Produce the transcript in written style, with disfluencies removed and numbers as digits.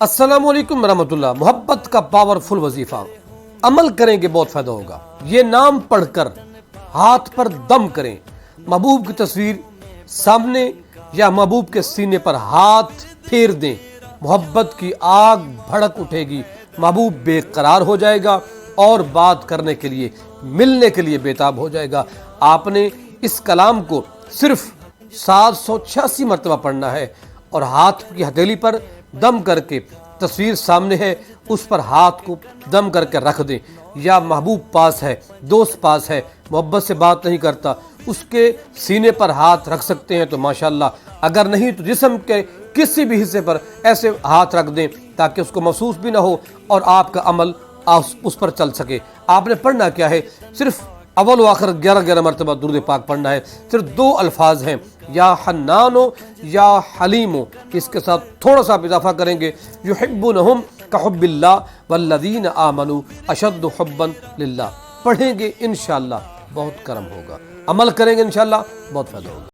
السلام علیکم ورحمۃ اللہ۔ محبت کا پاورفل وظیفہ، عمل کریں گے بہت فائدہ ہوگا۔ یہ نام پڑھ کر ہاتھ پر دم کریں، محبوب کی تصویر سامنے یا محبوب کے سینے پر ہاتھ پھیر دیں، محبت کی آگ بھڑک اٹھے گی، محبوب بے قرار ہو جائے گا اور بات کرنے کے لیے، ملنے کے لیے بےتاب ہو جائے گا۔ آپ نے اس کلام کو صرف 786 مرتبہ پڑھنا ہے اور ہاتھ کی ہتھیلی پر دم کر کے، تصویر سامنے ہے اس پر ہاتھ کو دم کر کے رکھ دیں، یا محبوب پاس ہے، دوست پاس ہے، محبت سے بات نہیں کرتا، اس کے سینے پر ہاتھ رکھ سکتے ہیں تو ماشاءاللہ، اگر نہیں تو جسم کے کسی بھی حصے پر ایسے ہاتھ رکھ دیں تاکہ اس کو محسوس بھی نہ ہو اور آپ کا عمل اس پر چل سکے۔ آپ نے پڑھنا کیا ہے؟ صرف اول و آخر 11 مرتبہ درود پاک پڑھنا ہے۔ صرف 2 الفاظ ہیں، یا حنانو یا حلیمو، اس کے ساتھ تھوڑا سا اضافہ کریں گے، یحبونہم کحب اللہ والذین آمنوا اشد حبا للہ۔ پڑھیں گے انشاءاللہ بہت کرم ہوگا، عمل کریں گے انشاءاللہ بہت فائدہ ہوگا۔